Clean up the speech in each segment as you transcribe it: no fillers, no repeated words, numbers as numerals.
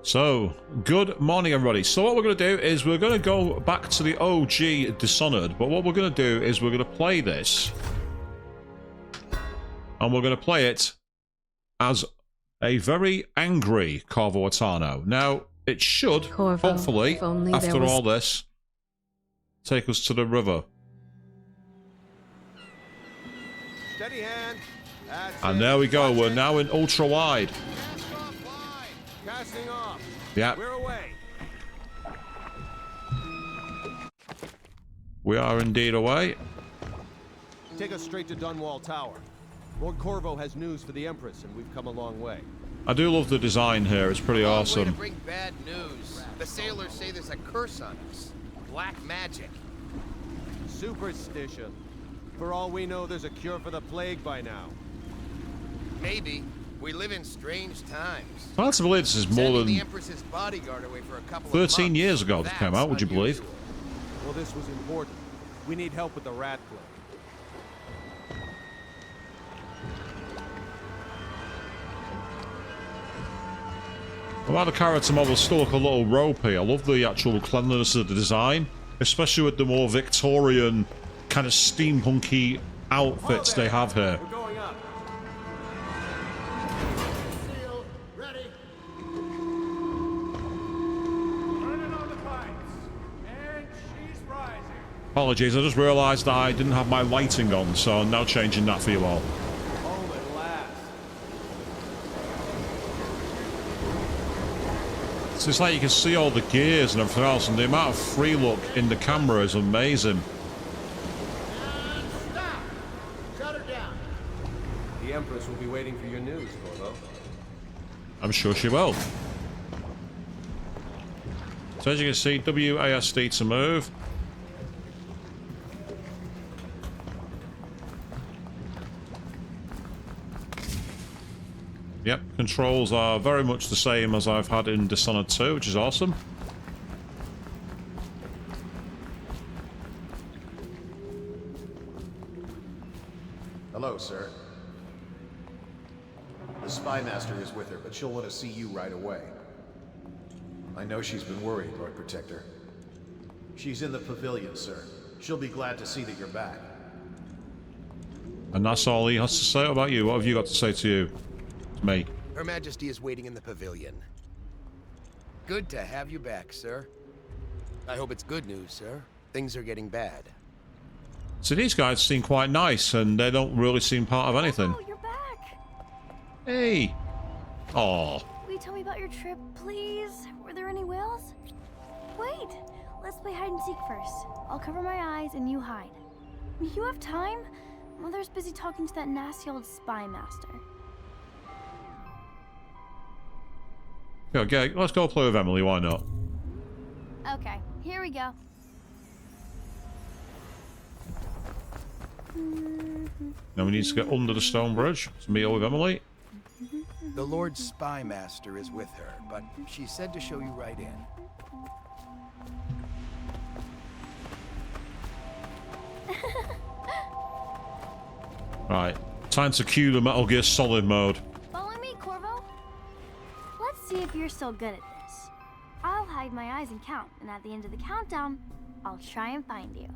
So, good morning everybody. So what we're going to do is we're going to go back to the OG Dishonored, but what we're going to do is we're going to play this. And we're going to play it as a very angry Corvo Attano. Now, it should, Corvo, hopefully, after all this, take us to the river. Steady hand. And there we go, we're now in ultra wide. Casting off. Yeah. We're away. We are indeed away. Take us straight to Dunwall Tower. Lord Corvo has news for the Empress, and we've come a long way. I do love the design here, it's pretty awesome. Way to bring bad news. The sailors say there's a curse on us. Black magic. Superstition. For all we know, there's a cure for the plague by now. Maybe. We live in strange times. It's hard to believe this is more Sending the than Empress's bodyguard away for a couple 13 of years ago this came out, would you believe? Well, this was important. We need help with the rat plague. Well, the character models still look a little ropey. I love the actual cleanliness of the design, especially with the more Victorian, kind of steampunky outfits they have here. We're going up. Seal, ready. Turning on the pipes. And she's rising. Apologies, I just realised I didn't have my lighting on, so I'm now changing that for you all. Home at last. So it's like you can see all the gears and everything else, and the amount of free look in the camera is amazing. And stop. Shut her down. The Empress will be waiting for your news, Corvo. I'm sure she will. So as you can see, WASD to move. Yep, controls are very much the same as I've had in Dishonored 2, which is awesome. Hello, sir. The spy master is with her, but she'll want to see you right away. I know she's been worried, Lord Protector. She's in the pavilion, sir. She'll be glad to see that you're back. And that's all he has to say about you. What have you got to say to you? To me. Her Majesty is waiting in the pavilion. Good to have you back, sir. I hope it's good news, sir. Things are getting bad. So these guys seem quite nice, and they don't really seem part of anything. Oh, you're back. Hey! Aw. Will you tell me about your trip, please? Were there any whales? Wait, let's play hide and seek first. I'll cover my eyes and you hide. You have time? Mother's busy talking to that nasty old spy master. Okay, let's go play with Emily, why not? Okay, here we go. Now we need to get under the stone bridge to meet up with Emily. The Lord Spy Master is with her, but she said to show you right in. Right, time to cue the Metal Gear Solid mode. Follow me, Corvo. Let's see if you're still good at this. I'll hide my eyes and count, and at the end of the countdown, I'll try and find you.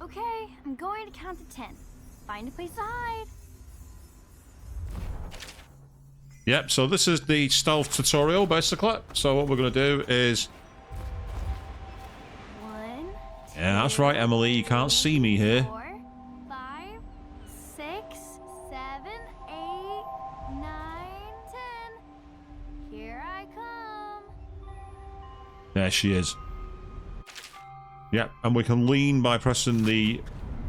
Okay, I'm going to count to 10. Find a place to hide. Yep, so this is the stealth tutorial, basically. So what we're going to do is... 1, Yeah, that's right, Emily, you can't see me here. 4, 5, 6, 7, 8, 9, 10. Here I come. There she is. Yep, and we can lean by pressing the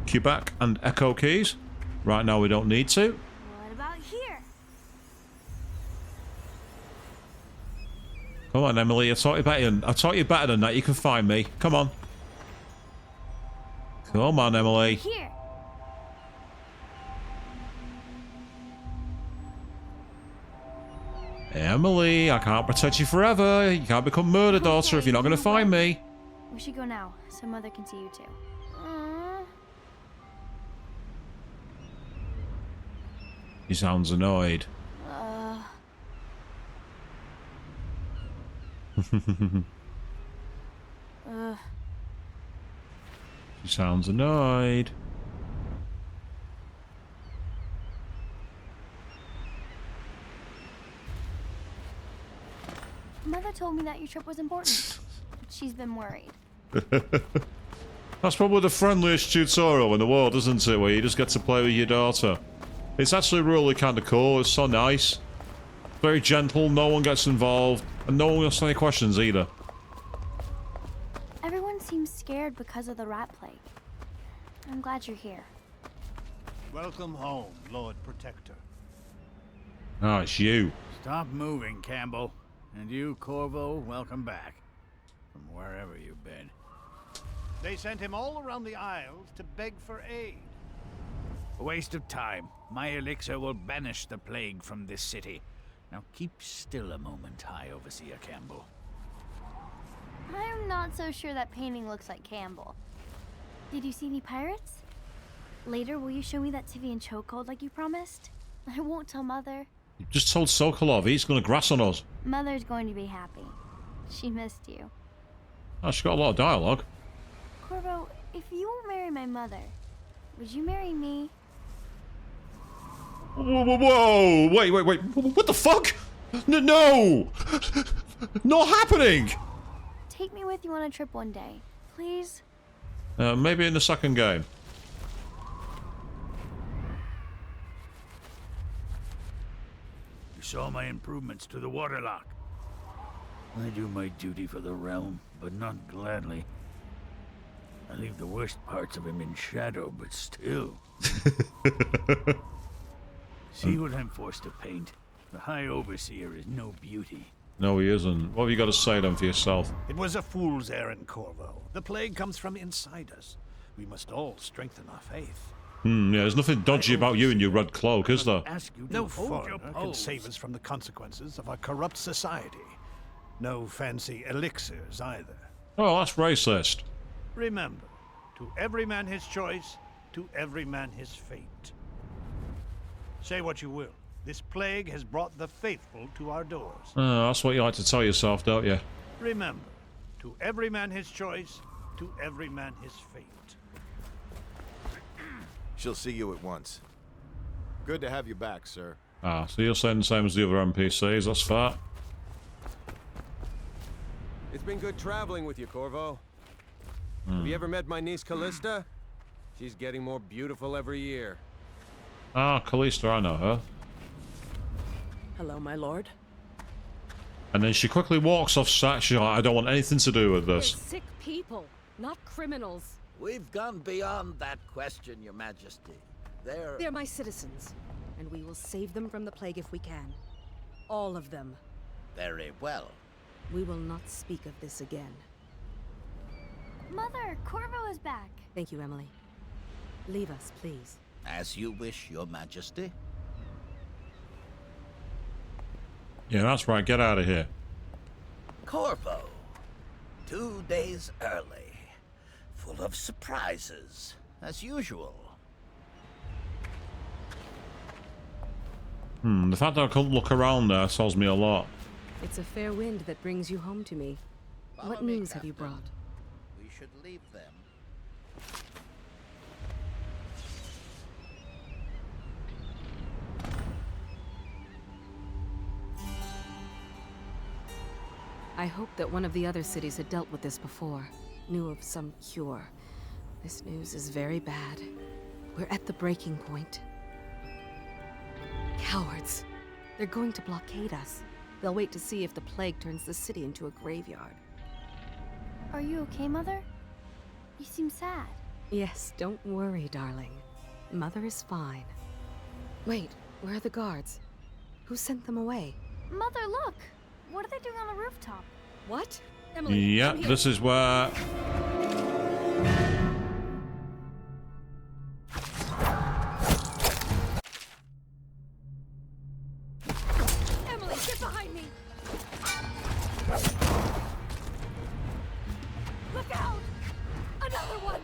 Quebec and Echo keys. Right now we don't need to. What about here? Come on, Emily, I taught you better than that. You can find me. Come on. Come on, Emily. Here. Emily, I can't protect you forever. You can't become murder daughter if you're not going to find me. We should go now, so Mother can see you too. He sounds annoyed. Ugh. She sounds annoyed. Mother told me that your trip was important. But she's been worried. That's probably the friendliest tutorial in the world, isn't it? Where you just get to play with your daughter. It's actually really kind of cool. It's so nice. Very gentle. No one gets involved. And no one asks any questions either. Everyone seems scared because of the rat plague. I'm glad you're here. Welcome home, Lord Protector. Ah, it's you. Stop moving, Campbell. And you, Corvo, welcome back. From wherever you've been. They sent him all around the Isles to beg for aid. A waste of time. My elixir will banish the plague from this city. Now keep still a moment, High Overseer Campbell. I'm not so sure that painting looks like Campbell. Did you see any pirates? Later, will you show me that Tivian chokehold like you promised? I won't tell Mother. You just told Sokolov he's gonna grass on us. Mother's going to be happy. She missed you. Oh, she's got a lot of dialogue. Corvo, if you won't marry my mother, would you marry me? Whoa, whoa, whoa! Wait. What the fuck? No! Not happening! Take me with you on a trip one day, please? Maybe in the second game. You saw my improvements to the waterlock. I do my duty for the realm, but not gladly. I leave the worst parts of him in shadow, but still. See what I'm forced to paint. The High Overseer is no beauty. No, he isn't. What have you got to say then for yourself? It was a fool's errand, Corvo. The plague comes from inside us. We must all strengthen our faith. Yeah, there's nothing dodgy about you and your red cloak, is there? Ask you to No hold your foreigner can pose. save us from the consequences of our corrupt society. No fancy elixirs either. Oh, that's racist. Remember, to every man his choice, to every man his fate. Say what you will. This plague has brought the faithful to our doors. That's what you like to tell yourself, don't you? Remember, to every man his choice, to every man his fate. She'll see you at once. Good to have you back, sir. Ah, so you're saying the same as the other NPCs, that's fair. It's been good traveling with you, Corvo. Have you ever met my niece Callista? She's getting more beautiful every year. Ah, Callista, I know her. Hello, my lord. And then she quickly walks off set. She's like, I don't want anything to do with They're this. sick people, not criminals. We've gone beyond that question, Your Majesty. They're my citizens, and we will save them from the plague if we can. All of them. Very well. We will not speak of this again. Mother, Corvo is back. Thank you, Emily. Leave us, please. As you wish, Your Majesty. Yeah, that's right. Get out of here. Corvo. 2 days early. Full of surprises, as usual. The fact that I couldn't look around there tells me a lot. It's a fair wind that brings you home to me. Follow What me, news have you Captain. brought? We should leave them. I hoped that one of the other cities had dealt with this before, knew of some cure. This news is very bad. We're at the breaking point. Cowards! They're going to blockade us. They'll wait to see if the plague turns the city into a graveyard. Are you okay, Mother? You seem sad. Yes, don't worry, darling. Mother is fine. Wait, where are the guards? Who sent them away? Mother, look! What are they doing on the rooftop? What? Emily, Yeah, come here. this is where... Emily, get behind me! Look out! Another one!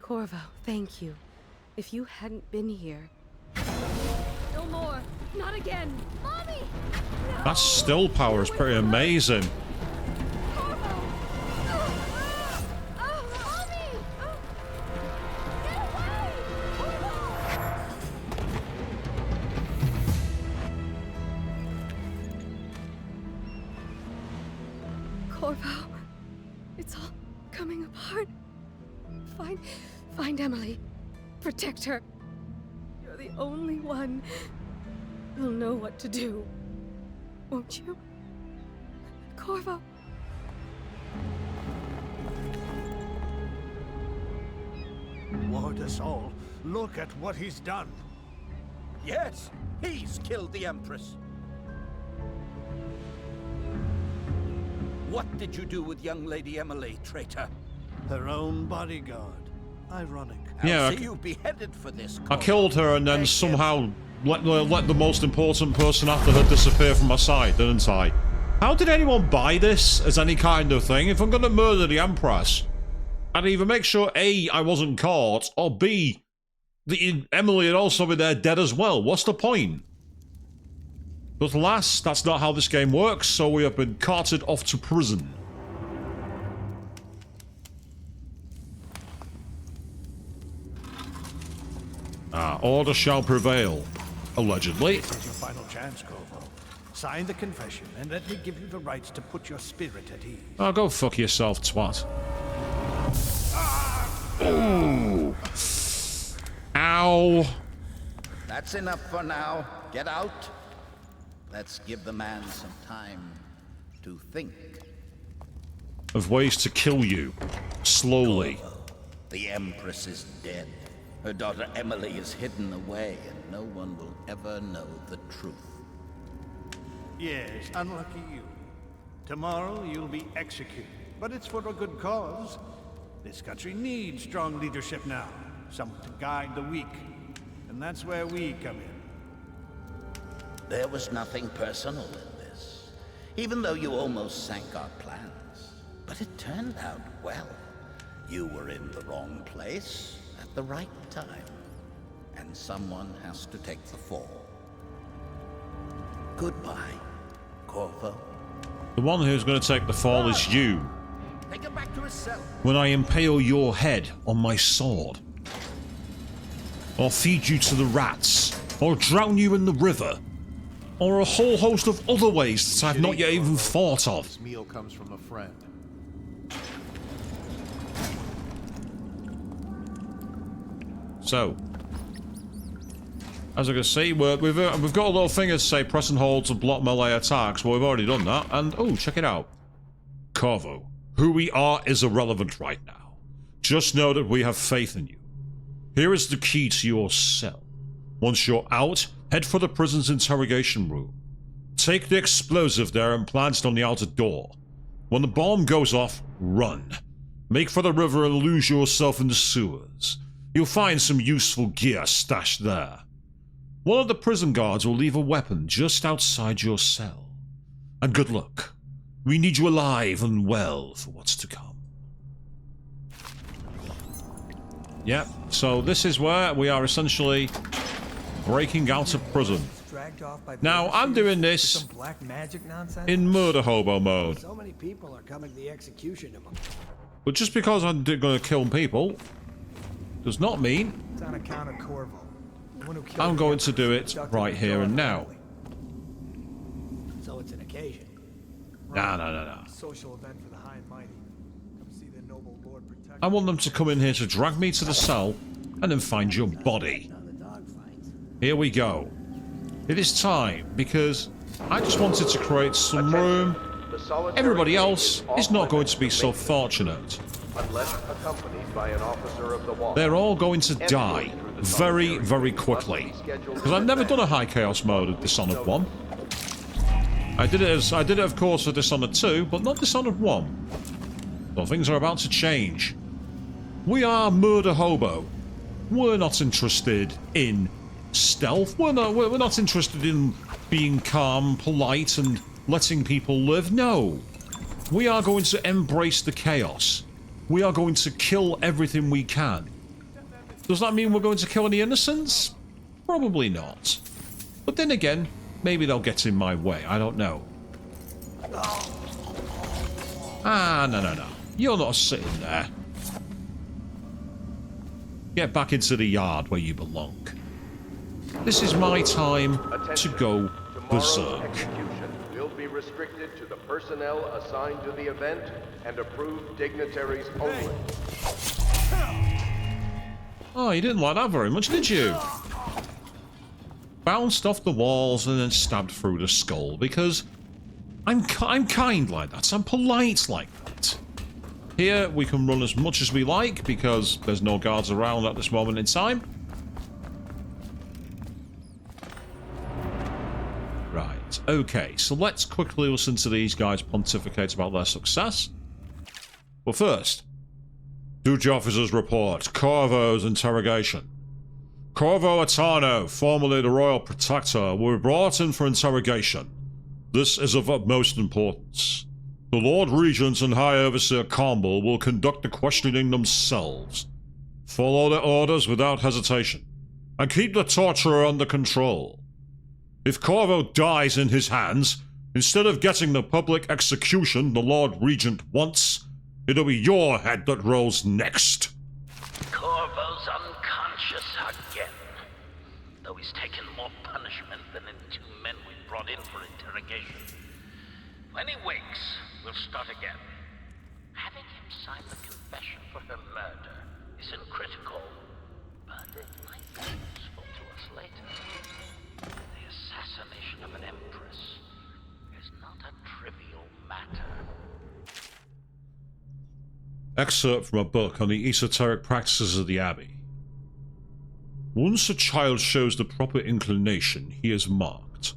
Corvo, thank you. If you hadn't been here... No more. Not again. Mommy! No! That still power is pretty amazing. Corvo! Mommy! Get away! Corvo! Corvo, it's all coming apart. Find Emily. Protect her. You're the only one who'll know what to do. Won't you? Corvo. Ward us all. Look at what he's done. Yes, he's killed the Empress. What did you do with young Lady Emily, traitor? Her own bodyguard. Ironic. Yeah, I'll see you beheaded for this. I Corvo. killed her and then somehow let the most important person after her disappear from my side, didn't I? How did anyone buy this as any kind of thing? If I'm going to murder the Empress, I'd either make sure A, I wasn't caught, or B, Emily had also been there dead as well. What's the point? But alas, that's not how this game works, so we have been carted off to prison. Order shall prevail. Allegedly. This is your final chance, Corvo. Sign the confession, and let me give you the rights to put your spirit at ease. Oh, go fuck yourself, twat. Ooh. Ow. That's enough for now. Get out. Let's give the man some time to think. Of ways to kill you. Slowly. The Empress is dead. Her daughter Emily is hidden away, and no one will ever know the truth. Yes, unlucky you. Tomorrow you'll be executed, but it's for a good cause. This country needs strong leadership now, someone to guide the weak, and that's where we come in. There was nothing personal in this, even though you almost sank our plans. But it turned out well. You were in the wrong place at the right time, and someone has to take the fall. Goodbye, Corvo. The one who's going to take the fall is you. Take him back to his cell. When I impale your head on my sword. Or feed you to the rats. Or drown you in the river. Or a whole host of other ways that I've not yet even thought of. This meal comes from a friend. So, as I can see, we've got a little thing that say press and hold to block melee attacks. Well, we've already done that. And, oh, check it out. Corvo, who we are is irrelevant right now. Just know that we have faith in you. Here is the key to your cell. Once you're out, head for the prison's interrogation room. Take the explosive there and plant it on the outer door. When the bomb goes off, run. Make for the river and lose yourself in the sewers. You'll find some useful gear stashed there. One of the prison guards will leave a weapon just outside your cell. And good luck. We need you alive and well for what's to come. Yep, so this is where we are essentially breaking out of prison. Now, I'm doing this in murder hobo mode. So many people are coming to the execution of them. But just because I'm going to kill people does not mean It's on account of Corvo. The one who killed I'm the going to do Empress it abducted right her here and daughter, now. Emily. So it's an occasion. No. Social event for the high and mighty. Come see the noble Lord Protector. I want them to come in here to drag me to the cell and then find your body. Here we go. It is time because I just wanted to create some room. Everybody else is not going to be so fortunate. Unless accompanied by an officer of the wall. They're all going to die very, very quickly. Because I've never done a high chaos mode of Dishonored 1. I did it of course for Dishonored 2, but not Dishonored 1. So things are about to change. We are murder hobo. We're not interested in stealth. We're not interested in being calm, polite, and letting people live. No. We are going to embrace the chaos. We are going to kill everything we can. Does that mean we're going to kill any innocents? Probably not. But then again, maybe they'll get in my way. I don't know. Ah, no. You're not sitting there. Get back into the yard where you belong. This is my time to go berserk. Execution will be restricted to the personnel assigned to the event and approved dignitaries only. Oh, you didn't like that very much, did you? Bounced off the walls and then stabbed through the skull because I'm kind like that. I'm polite like that. Here we can run as much as we like because there's no guards around at this moment in time. Right, okay, so let's quickly listen to these guys pontificate about their success. But first, duty officer's report, Corvo's interrogation. Corvo Attano, formerly the Royal Protector, were brought in for interrogation. This is of utmost importance. The Lord Regent and High Overseer Campbell will conduct the questioning themselves. Follow their orders without hesitation, and keep the torturer under control. If Corvo dies in his hands, instead of getting the public execution the Lord Regent wants, it'll be your head that rolls next. Corvo's unconscious again, though he's taken more punishment than the 2 men we brought in for interrogation. When he wakes, we'll start again. Having him sign the confession for her murder isn't critical, but it might be useful to us later. The assassination of an empress is not a trivial matter. Excerpt from a book on the esoteric practices of the Abbey. Once a child shows the proper inclination, he is marked.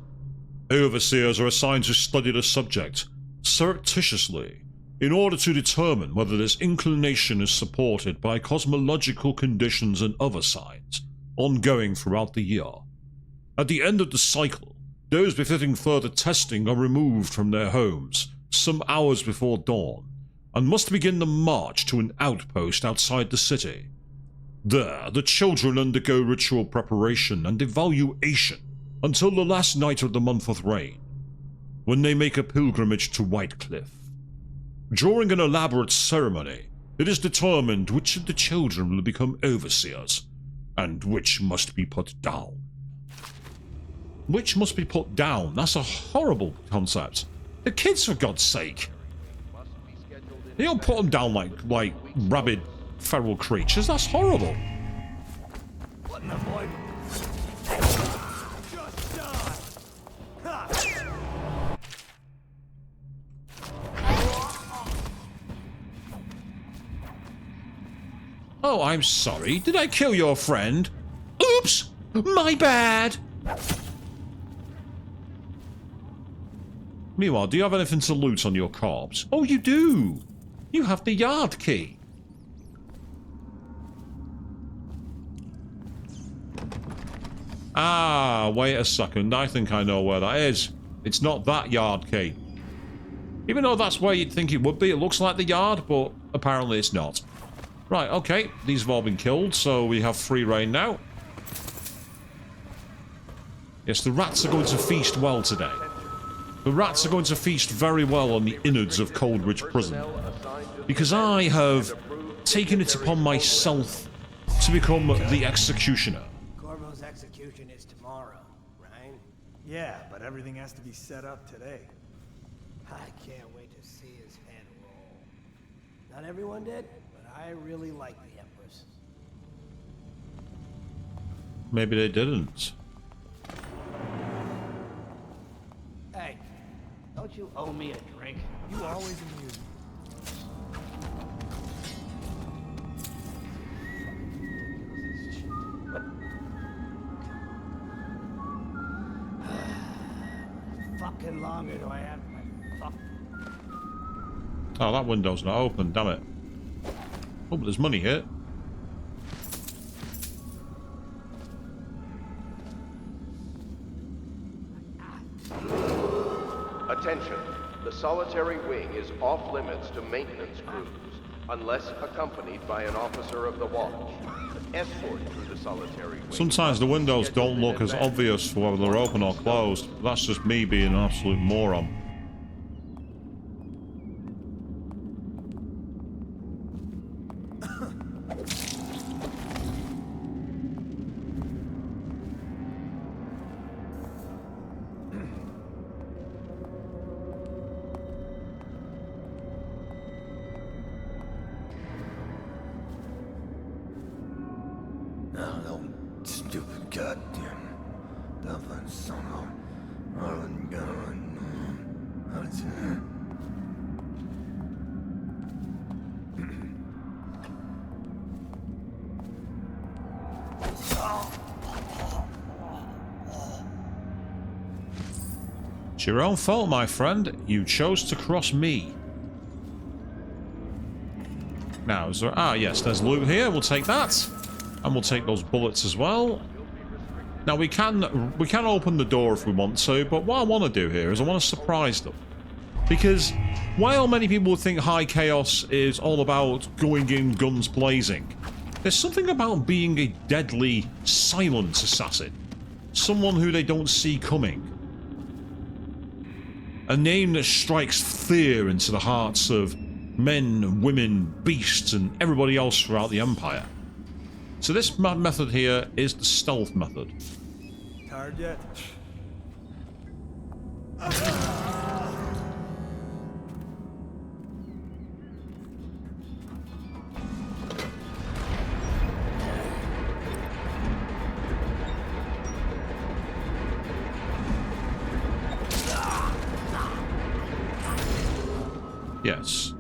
Overseers are assigned to study the subject surreptitiously in order to determine whether this inclination is supported by cosmological conditions and other signs ongoing throughout the year. At the end of the cycle, those befitting further testing are removed from their homes some hours before dawn and must begin the march to an outpost outside the city. There, the children undergo ritual preparation and evaluation until the last night of the month of rain, when they make a pilgrimage to Whitecliff. During an elaborate ceremony, it is determined which of the children will become overseers, and which must be put down. Which must be put down? That's a horrible concept. The kids, for God's sake. They don't put them down like rabid feral creatures. That's horrible. What in the boy? Just die. Ha. Oh, I'm sorry. Did I kill your friend? Oops! My bad! Meanwhile, do you have anything to loot on your corpse? Oh, you do! You have the yard key. Ah, wait a second. I think I know where that is. It's not that yard key. Even though that's where you'd think it would be, it looks like the yard, but apparently it's not. Right, okay. These have all been killed, so we have free reign now. Yes, the rats are going to feast well today. The rats are going to feast very well on the innards of Coldridge Prison, because I have taken it upon myself to become the executioner. Corvo's execution is tomorrow, right? Yeah, but everything has to be set up today. I can't wait to see his head roll. Not everyone did, but I really like the Empress. Maybe they didn't. Hey, don't you owe me a drink? You always amuse me. Fucking longer do I have my fuck? Oh, that window's not open, damn it. Oh, but there's money here. Attention. The solitary wing is off limits to maintenance crews. unless accompanied by an officer of the watch. Escort through the solitary wing. Sometimes the windows don't look as obvious for whether they're open or closed. That's just me being an absolute moron. Stupid goddamn Dublin son of Arlen Garland. It's your own fault, my friend. You chose to cross me. Now, is there... Ah, yes, there's loot here. We'll take that. And we'll take those bullets as well. Now, we can open the door if we want to, but what I want to do here is I want to surprise them. Because while many people would think High Chaos is all about going in guns blazing, there's something about being a deadly, silent assassin. Someone who they don't see coming. A name that strikes fear into the hearts of men, women, beasts, and everybody else throughout the Empire. So this method here is the stealth method. Tired yet? Yes.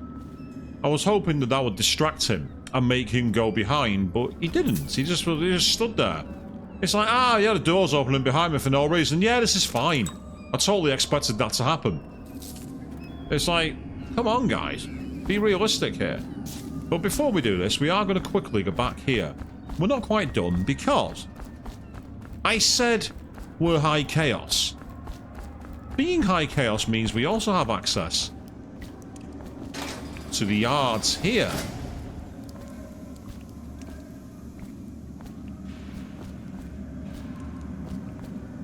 I was hoping that would distract him and make him go behind, but he didn't. He just stood there. It's like, yeah, the door's opening behind me for no reason. Yeah, this is fine. I totally expected that to happen. It's like, come on, guys. Be realistic here. But before we do this, we are going to quickly go back here. We're not quite done because I said we're High Chaos. Being High Chaos means we also have access to the yards here.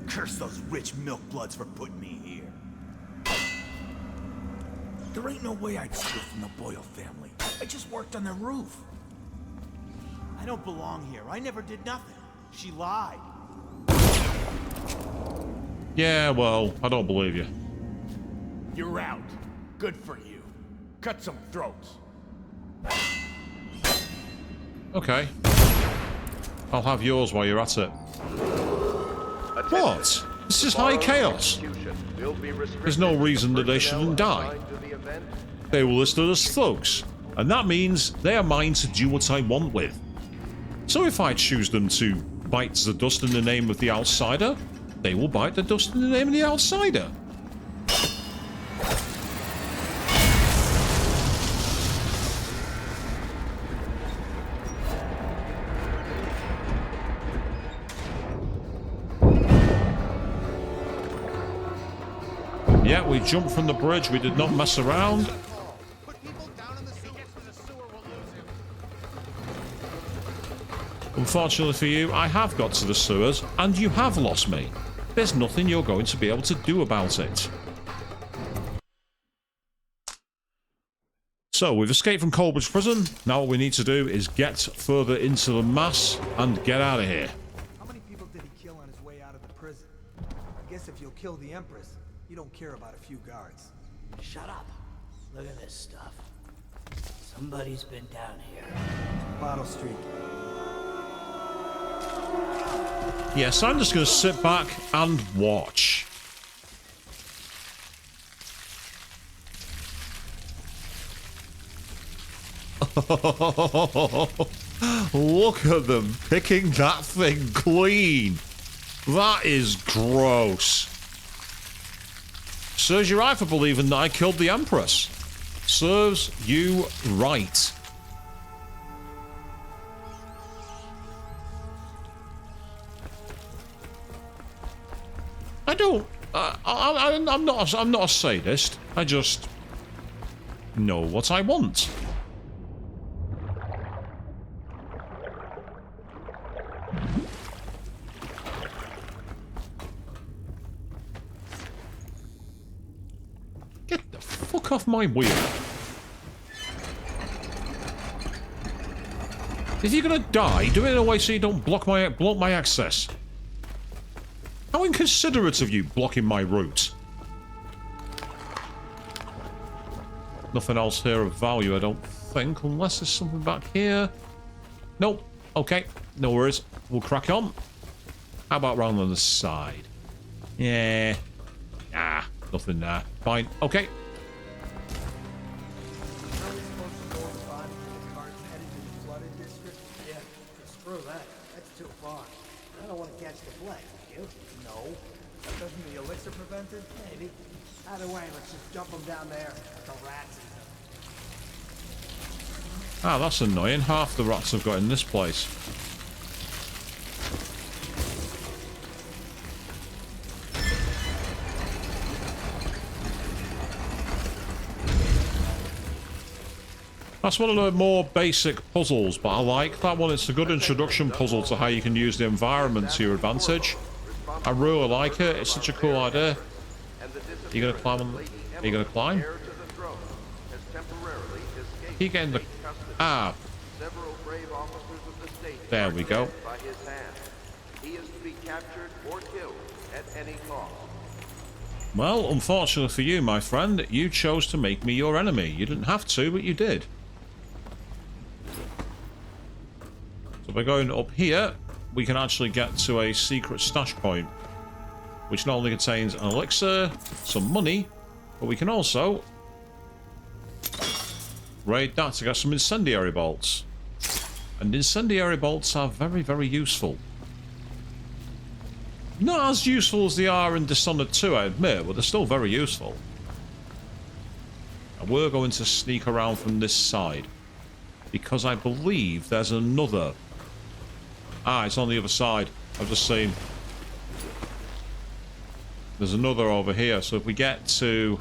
Curse those rich milk bloods for putting me here. There ain't no way I'd steal from the Boyle family. I just worked on their roof. I don't belong here. I never did nothing. She lied. Yeah, well, I don't believe you. You're out. Good for you. Cut some throats. Okay. I'll have yours while you're at it. What? This is High Chaos. There's no reason that they shouldn't die. They were listed as thugs, and that means they are mine to do what I want with. So if I choose them to bite the dust in the name of the outsider, they will bite the dust in the name of the outsider. Yeah, we jumped from the bridge. We did not mess around. Unfortunately for you, I have got to the sewers, and you have lost me. There's nothing you're going to be able to do about it. So, we've escaped from Colbridge Prison. Now what we need to do is get further into the mass and get out of here. How many people did he kill on his way out of the prison? I guess if you'll kill the Empress, you don't care about a few guards. Shut up. Look at this stuff. Somebody's been down here. Bottle Street. Yes, I'm just going to sit back and watch. Look at them picking that thing clean. That is gross. Serves you right for believing that I killed the Empress. Serves you right. I don't. I'm not a sadist. I just know what I want. fuck off my wheel. If you're gonna die, do it in a way so you don't block my access. How inconsiderate of you blocking my route. Nothing else here of value, I don't think, unless there's something back here. Nope. Okay, no worries. We'll crack on. How about round on the side? Yeah. Ah, nothing there. Fine. Okay. Yeah, screw that. That's too far. I don't want to catch the plague, do you? No. Doesn't the elixir prevent it? Maybe. Either way, let's just dump them down there. The rats. Ah, that's annoying. Half the rats I've got in this place. That's one of the more basic puzzles, but I like that one. It's a good introduction puzzle to how you can use the environment to your advantage. I really like it. It's such a cool idea. Are you gonna climb on? Are you gonna climb? Keep getting the... Ah. There we go. Well, unfortunately for you, my friend, you chose to make me your enemy. You didn't have to, but you did. So by going up here, we can actually get to a secret stash point, which not only contains an elixir, some money, but we can also raid that to get some incendiary bolts. And incendiary bolts are very, very useful. Not as useful as they are in Dishonored 2, I admit, but they're still very useful. And we're going to sneak around from this side, because I believe there's another... Ah, it's on the other side. I've just seen. There's another over here, so if we get to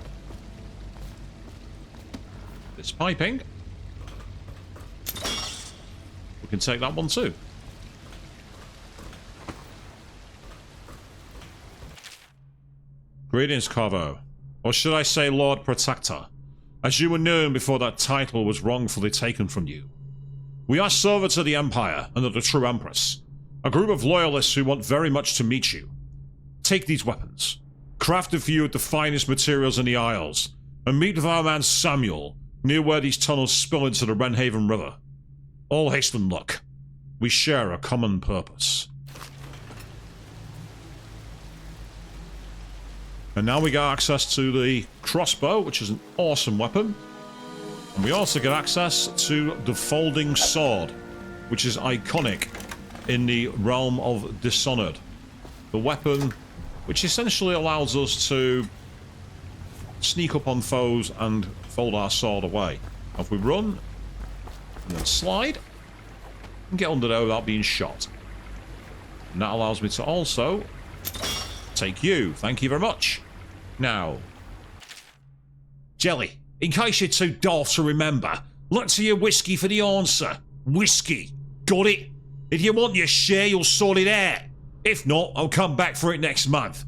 this piping, we can take that one too. Greetings, Corvo. Or should I say Lord Protector, as you were known before that title was wrongfully taken from you. We are servants of the Empire and of the true Empress, a group of loyalists who want very much to meet you. Take these weapons, crafted for you with the finest materials in the Isles, and meet with our man Samuel, near where these tunnels spill into the Wrenhaven River. All haste and luck. We share a common purpose. And now we get access to the crossbow, which is an awesome weapon. And we also get access to the folding sword, which is iconic in the realm of Dishonored. The weapon which essentially allows us to sneak up on foes and fold our sword away. If we run, and then slide, and get under there without being shot. And that allows me to also take you. Thank you very much. Now, Jelly, in case you're too daft to remember, look to your whiskey for the answer. Whiskey. Got it? If you want your share, you'll sort it out. If not, I'll come back for it next month.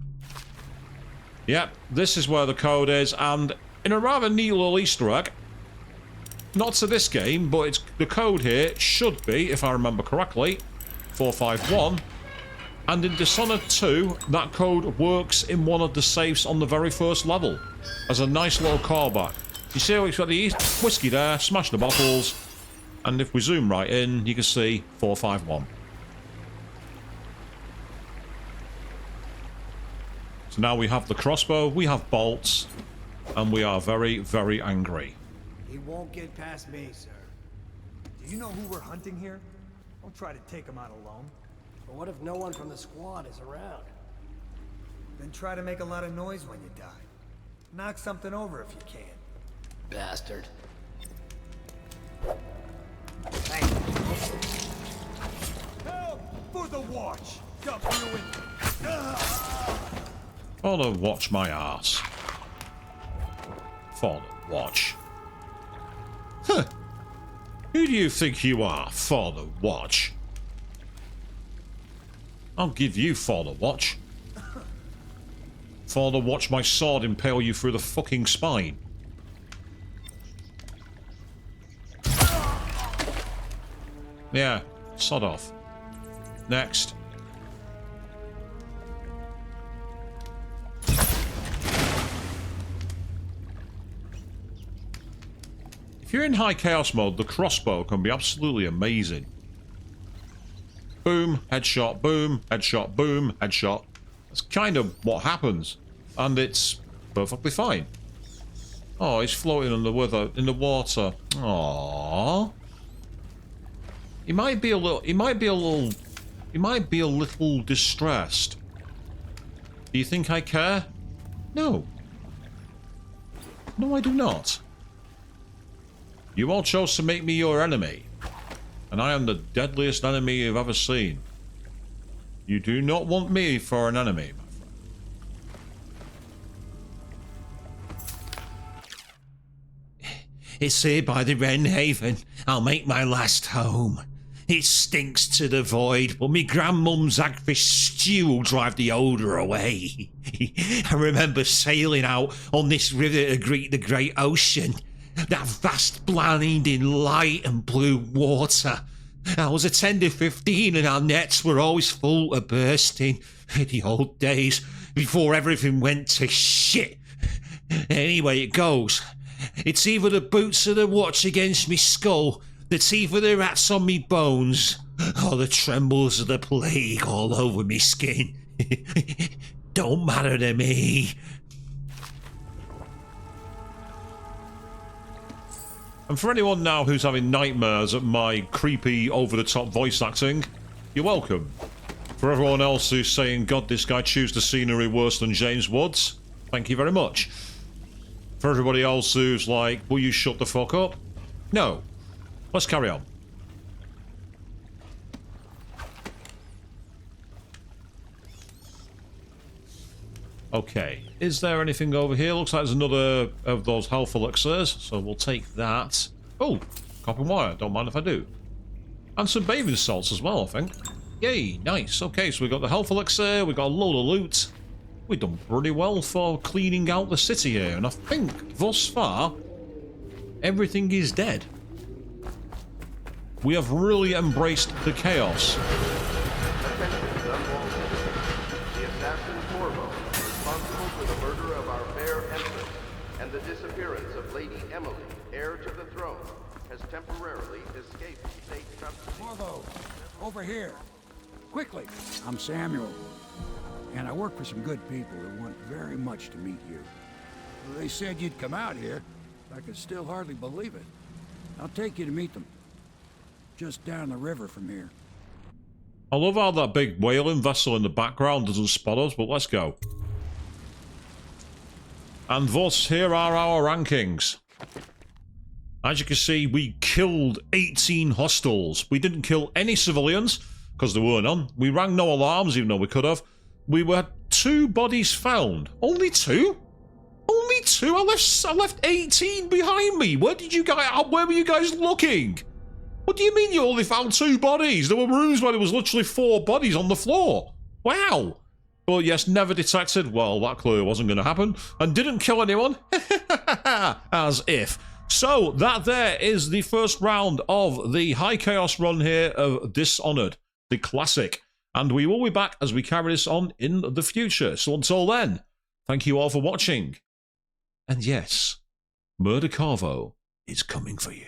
Yep, this is where the code is, and in a rather neat little Easter egg, not to this game, but it's, the code here should be, if I remember correctly, 451. And in Dishonored 2, that code works in one of the safes on the very first level, as a nice little callback. You see how it's got the whiskey there, smash the bottles, and if we zoom right in, you can see 451. So now we have the crossbow, we have bolts, and we are very, very angry. He won't get past me, sir. Do you know who we're hunting here? Don't try to take him out alone. But what if no one from the squad is around? Then try to make a lot of noise when you die. Knock something over if you can. Bastard. Help! For the watch! Jump through the window! Father, watch my ass. Father, watch. Huh. Who do you think you are, Father Watch? I'll give you Father Watch. Father Watch my sword impale you through the fucking spine. Yeah, sod off. Next. If you're in high chaos mode, the crossbow can be absolutely amazing. Boom, headshot, boom, headshot, boom, headshot. That's kind of what happens. And it's perfectly fine. Oh, he's floating in the water. Aww. He might be a little distressed. Do you think I care? No. No, I do not. You all chose to make me your enemy. And I am the deadliest enemy you've ever seen. You do not want me for an enemy, my friend. It's here by the Wren Haven. I'll make my last home. It stinks to the void, but me grandmum's hagfish stew will drive the odour away. I remember sailing out on this river to greet the great ocean. That vast blinding light and blue water. I was a tender 15 and our nets were always full to bursting. The old days, before everything went to shit. Anyway, it goes. It's either the boots of the watch against me skull, the teeth of the rats on me bones, or the trembles of the plague all over me skin. Don't matter to me. And for anyone now who's having nightmares at my creepy, over-the-top voice acting, you're welcome. For everyone else who's saying, God, this guy chews the scenery worse than James Woods, thank you very much. For everybody else who's like, will you shut the fuck up? No. Let's carry on. Okay, is there anything over here? Looks like there's another of those health elixirs, so we'll take that. Oh, copper wire, don't mind if I do. And some bathing salts as well, I think. Yay, nice. Okay, so we've got the health elixir, we've got a load of loot. We've done pretty well for cleaning out the city here, and I think, thus far, everything is dead. We have really embraced the chaos. Attention, Dunwall. The assassin Corvo, responsible for the murder of our fair empress and the disappearance of Lady Emily, heir to the throne, has temporarily escaped state custody. Corvo, over here. Quickly. I'm Samuel, and I work for some good people who want very much to meet you. They said you'd come out here. I could still hardly believe it. I'll take you to meet them. Just down the river from here. I love how that big whaling vessel in the background doesn't spot us, but let's go. And thus, here are our rankings. As you can see, we killed 18 hostiles. We didn't kill any civilians, because there were none. We rang no alarms, even though we could have. We had 2 bodies found. Only 2? Only 2? I left 18 behind me. Where were you guys looking? What do you mean you only found 2 bodies? There were rooms where there was literally 4 bodies on the floor. Wow. But yes, never detected. Well, that clearly wasn't going to happen. And didn't kill anyone. As if. So, that there is the first round of the High Chaos run here of Dishonored, the classic. And we will be back as we carry this on in the future. So until then, thank you all for watching. And yes, Murder Corvo is coming for you.